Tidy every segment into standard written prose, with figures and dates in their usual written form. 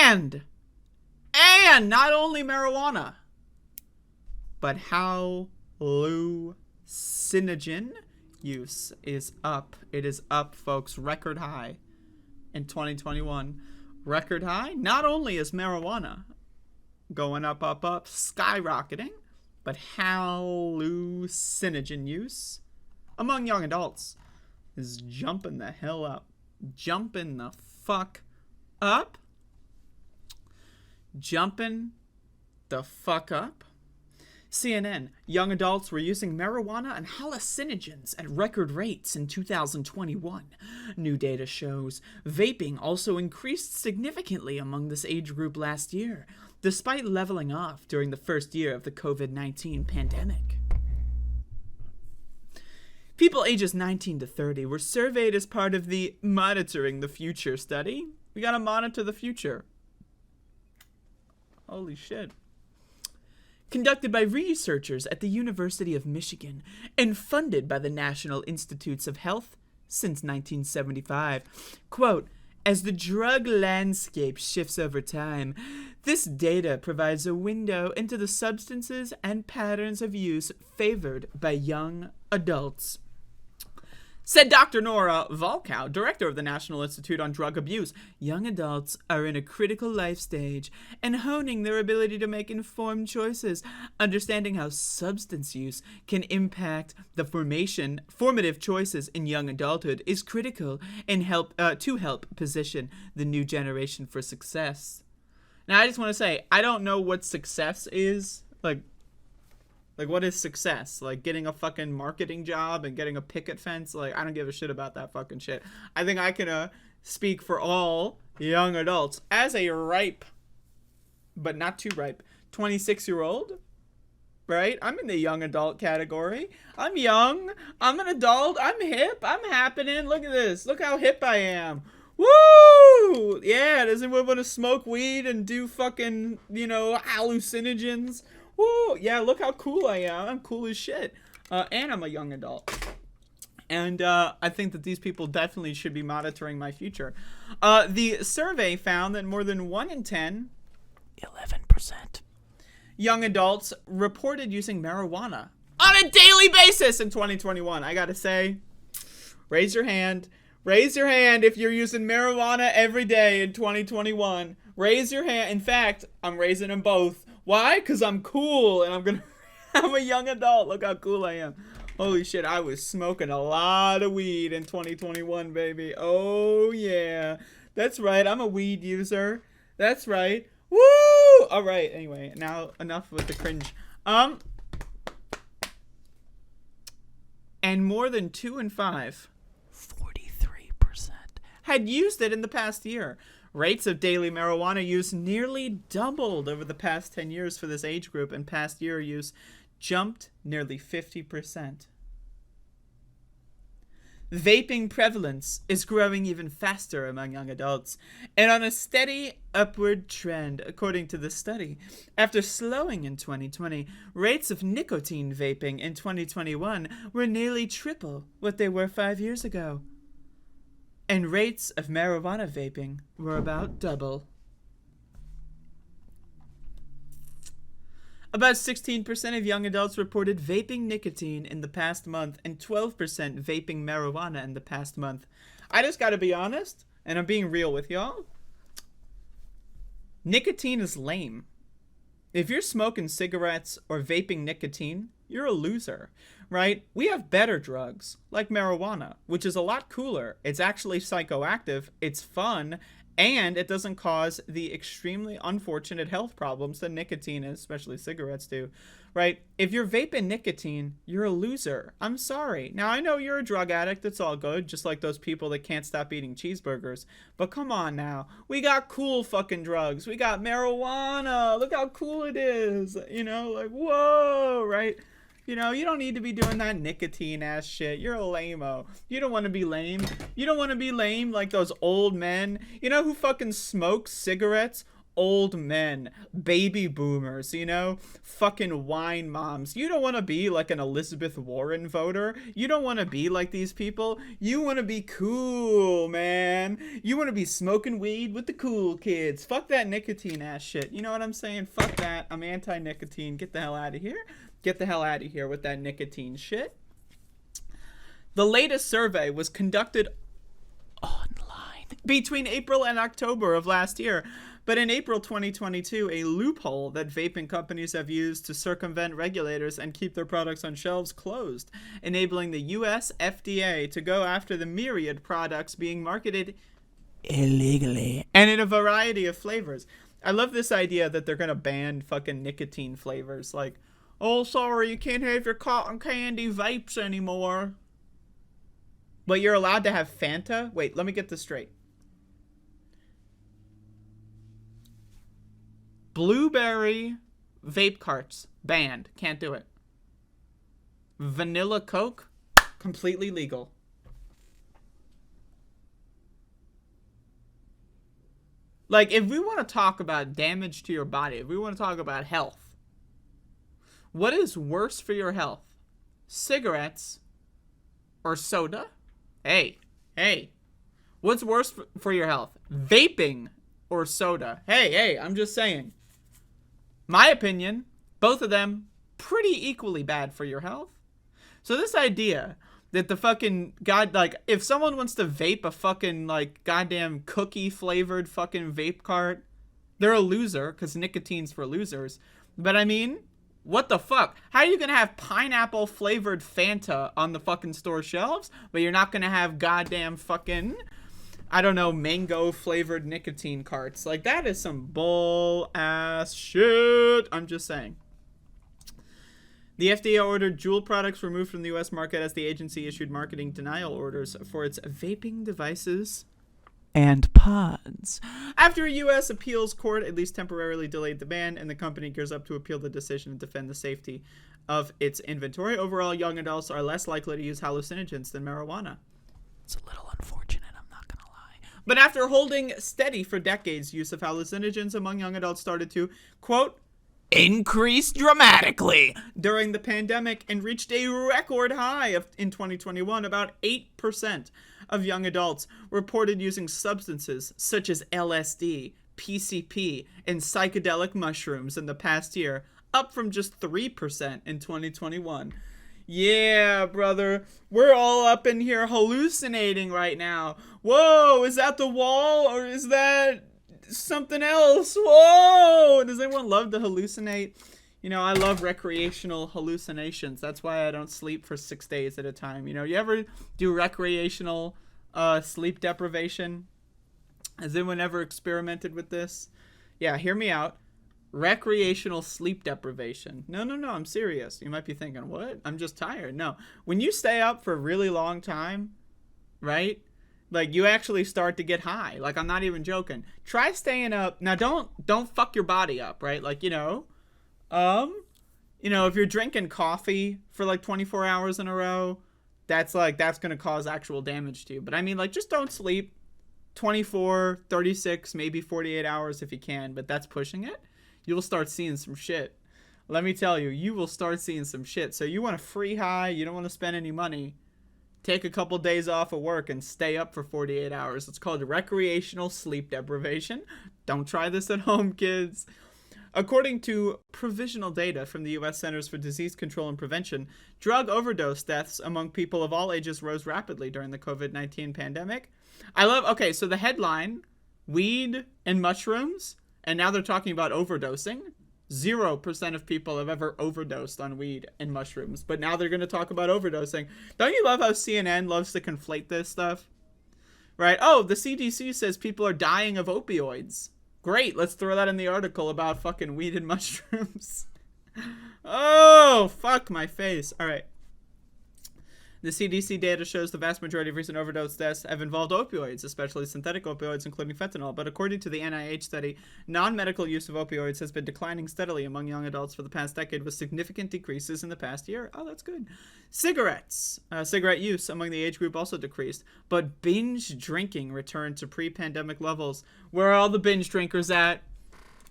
And not only marijuana, but hallucinogen use is up. It is up, folks. Record high in 2021. Record high. Not only is marijuana going up, skyrocketing, but hallucinogen use among young adults is jumping the hell up. Jumping the fuck up. Jumping the fuck up. CNN, young adults were using marijuana and hallucinogens at record rates in 2021. New data shows vaping also increased significantly among this age group last year, despite leveling off during the first year of the COVID-19 pandemic. People ages 19 to 30 were surveyed as part of the Monitoring the Future study. We gotta monitor the future. Holy shit. Conducted by researchers at the University of Michigan and funded by the National Institutes of Health since 1975. Quote, as the drug landscape shifts over time, this data provides a window into the substances and patterns of use favored by young adults. Said Dr. Nora Volkow, director of the National Institute on Drug Abuse, young adults are in a critical life stage and honing their ability to make informed choices. Understanding how substance use can impact the formative choices in young adulthood is critical and to help position the new generation for success. Now, I just want to say, I don't know what success is. Like, what is success? Like, getting a fucking marketing job and getting a picket fence? Like, I don't give a shit about that fucking shit. I think I can speak for all young adults. As a ripe, but not too ripe, 26-year-old, right? I'm in the young adult category. I'm young. I'm an adult. I'm hip. I'm happening. Look at this. Look how hip I am. Woo! Yeah, does anyone want to smoke weed and do fucking, hallucinogens? Woo! Yeah, look how cool I am. I'm cool as shit. And I'm a young adult. And I think that these people definitely should be monitoring my future. The survey found that more than 1 in 10, 11%, young adults reported using marijuana on a daily basis in 2021. I gotta say, raise your hand. Raise your hand if you're using marijuana every day in 2021. Raise your hand. In fact, I'm raising them both. Why? Because I'm cool and I'm a young adult. Look how cool I am. Holy shit, I was smoking a lot of weed in 2021, baby. Oh, yeah. That's right, I'm a weed user. That's right. Woo! All right, anyway, now enough with the cringe. And more than 2 in 5, 43%, had used it in the past year. Rates of daily marijuana use nearly doubled over the past 10 years for this age group, and past year use jumped nearly 50%. Vaping prevalence is growing even faster among young adults, and on a steady upward trend, according to the study. After slowing in 2020, rates of nicotine vaping in 2021 were nearly triple what they were 5 years ago. And rates of marijuana vaping were about double. About 16% of young adults reported vaping nicotine in the past month and 12% vaping marijuana in the past month. I just gotta be honest, and I'm being real with y'all. Nicotine is lame. If you're smoking cigarettes or vaping nicotine, you're a loser, right? We have better drugs, like marijuana, which is a lot cooler. It's actually psychoactive, it's fun, and it doesn't cause the extremely unfortunate health problems that nicotine, especially cigarettes, do, right? If you're vaping nicotine, you're a loser. I'm sorry. Now, I know you're a drug addict. It's all good, just like those people that can't stop eating cheeseburgers. But come on now. We got cool fucking drugs. We got marijuana. Look how cool it is. Like, whoa, right? You don't need to be doing that nicotine-ass shit. You're a lame-o. You don't want to be lame. You don't want to be lame like those old men. You know who fucking smokes cigarettes old men, baby boomers, you know, fucking wine moms. You don't want to be like an Elizabeth Warren voter. You don't want to be like these people. You want to be cool, man. You want to be smoking weed with the cool kids. Fuck that nicotine ass shit. You know what I'm saying? Fuck that. I'm anti-nicotine. Get the hell out of here. Get the hell out of here with that nicotine shit. The latest survey was conducted online between April and October of last year. But in April 2022, a loophole that vaping companies have used to circumvent regulators and keep their products on shelves closed, enabling the US FDA to go after the myriad products being marketed illegally and in a variety of flavors. I love this idea that they're going to ban fucking nicotine flavors. Like, oh, sorry, you can't have your cotton candy vapes anymore. But you're allowed to have Fanta? Wait, let me get this straight. Blueberry vape carts, banned. Can't do it. Vanilla Coke, completely legal. Like, if we want to talk about damage to your body, if we want to talk about health, what is worse for your health? Cigarettes or soda? Hey. What's worse for your health? Vaping or soda? Hey, I'm just saying. My opinion, both of them pretty equally bad for your health. So this idea that the fucking if someone wants to vape a fucking like goddamn cookie flavored fucking vape cart, they're a loser because nicotine's for losers. But I mean, what the fuck? How are you gonna have pineapple flavored Fanta on the fucking store shelves, but you're not gonna have goddamn fucking, I don't know, mango flavored nicotine carts? Like, that is some bull ass shit. I'm just saying. The FDA ordered Juul products removed from the U.S. market as the agency issued marketing denial orders for its vaping devices and pods. After a U.S. appeals court at least temporarily delayed the ban, and the company gears up to appeal the decision and defend the safety of its inventory, overall, young adults are less likely to use hallucinogens than marijuana. It's a little unfortunate. But after holding steady for decades, use of hallucinogens among young adults started to, quote, increase dramatically during the pandemic and reached a record high in 2021. About 8% of young adults reported using substances such as LSD, PCP, and psychedelic mushrooms in the past year, up from just 3% in 2021. Yeah, brother, we're all up in here hallucinating right now. Whoa, is that the wall or is that something else? Whoa, does anyone love to hallucinate? You know, I love recreational hallucinations. That's why I don't sleep for 6 days at a time. You know, you ever do recreational sleep deprivation? Has anyone ever experimented with this? Yeah, hear me out. Recreational sleep deprivation. No, I'm serious. You might be thinking, what? I'm just tired. No. When you stay up for a really long time, right? Like, you actually start to get high. Like, I'm not even joking. Try staying up. Now, don't fuck your body up, right? Like, if you're drinking coffee for like 24 hours in a row, that's going to cause actual damage to you. But I mean, like, just don't sleep 24, 36, maybe 48 hours if you can, but that's pushing it. You'll start seeing some shit. Let me tell you, you will start seeing some shit. So you want a free high, you don't want to spend any money, take a couple days off of work and stay up for 48 hours. It's called recreational sleep deprivation. Don't try this at home, kids. According to provisional data from the U.S. Centers for Disease Control and Prevention, drug overdose deaths among people of all ages rose rapidly during the COVID-19 pandemic. So the headline, weed and mushrooms, and now they're talking about overdosing. 0% of people have ever overdosed on weed and mushrooms, but now they're going to talk about overdosing. Don't you love how CNN loves to conflate this stuff? Right? Oh, the CDC says people are dying of opioids. Great, let's throw that in the article about fucking weed and mushrooms. Oh, fuck my face. All right. The CDC data shows the vast majority of recent overdose deaths have involved opioids, especially synthetic opioids, including fentanyl. But according to the NIH study, non-medical use of opioids has been declining steadily among young adults for the past decade, with significant decreases in the past year. Oh, that's good. Cigarette use among the age group also decreased, but binge drinking returned to pre-pandemic levels. Where are all the binge drinkers at?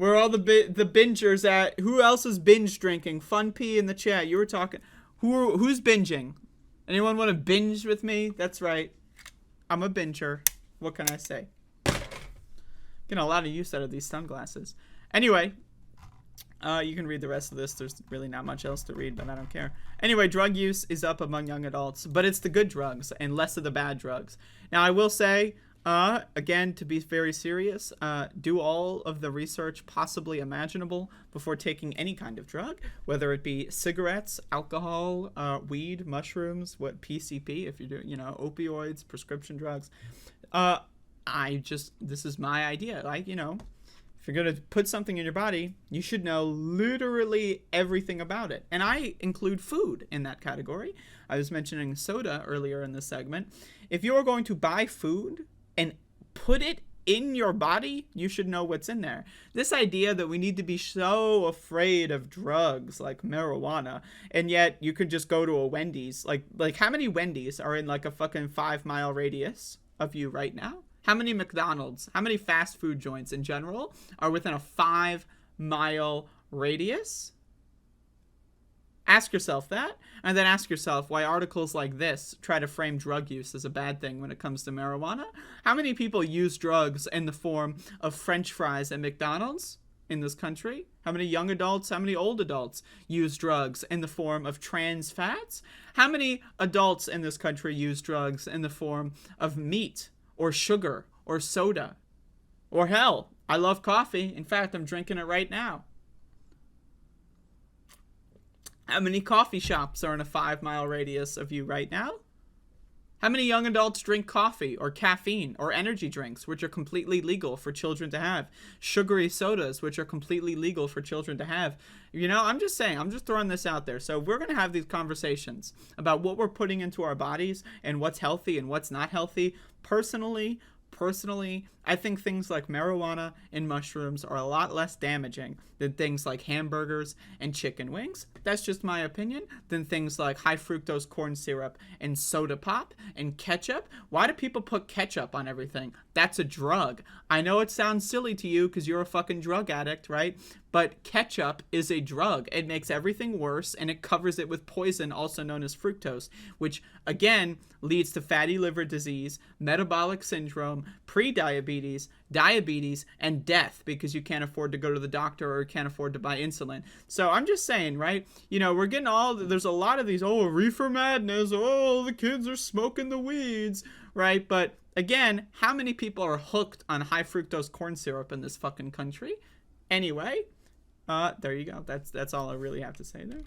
Where are all the bingers at? Who else is binge drinking? Fun P in the chat. You were talking. Who's binging? Anyone want to binge with me? That's right. I'm a binger. What can I say? Getting a lot of use out of these sunglasses. Anyway, you can read the rest of this. There's really not much else to read, but I don't care. Anyway, drug use is up among young adults, but it's the good drugs and less of the bad drugs. Now, I will say, again, to be very serious, do all of the research possibly imaginable before taking any kind of drug, whether it be cigarettes, alcohol, weed, mushrooms, PCP, if you're doing, opioids, prescription drugs. This is my idea. Like, if you're going to put something in your body, you should know literally everything about it. And I include food in that category. I was mentioning soda earlier in this segment. If you're going to buy food and put it in your body, you should know what's in there. This idea that we need to be so afraid of drugs like marijuana, and yet you could just go to a Wendy's. Like how many Wendy's are in like a fucking 5-mile radius of you right now? How many McDonald's, how many fast food joints in general are within a 5-mile radius? Ask yourself that, and then ask yourself why articles like this try to frame drug use as a bad thing when it comes to marijuana. How many people use drugs in the form of French fries at McDonald's in this country? How many young adults, how many old adults use drugs in the form of trans fats? How many adults in this country use drugs in the form of meat or sugar or soda? Or hell, I love coffee. In fact, I'm drinking it right now. How many coffee shops are in a 5-mile radius of you right now? How many young adults drink coffee or caffeine or energy drinks, which are completely legal for children to have? Sugary sodas, which are completely legal for children to have. I'm just saying, I'm just throwing this out there. So we're going to have these conversations about what we're putting into our bodies and what's healthy and what's not healthy. Personally, I think things like marijuana and mushrooms are a lot less damaging than things like hamburgers and chicken wings. That's just my opinion. Than things like high fructose corn syrup and soda pop and ketchup. Why do people put ketchup on everything? That's a drug. I know it sounds silly to you because you're a fucking drug addict, right? But ketchup is a drug. It makes everything worse, and it covers it with poison, also known as fructose, which, again, leads to fatty liver disease, metabolic syndrome, pre-diabetes, diabetes, and death because you can't afford to go to the doctor or can't afford to buy insulin. So I'm just saying, right? We're getting there's a lot of these, reefer madness, the kids are smoking the weeds, right? But again, how many people are hooked on high fructose corn syrup in this fucking country? Anyway, there you go. That's all I really have to say there.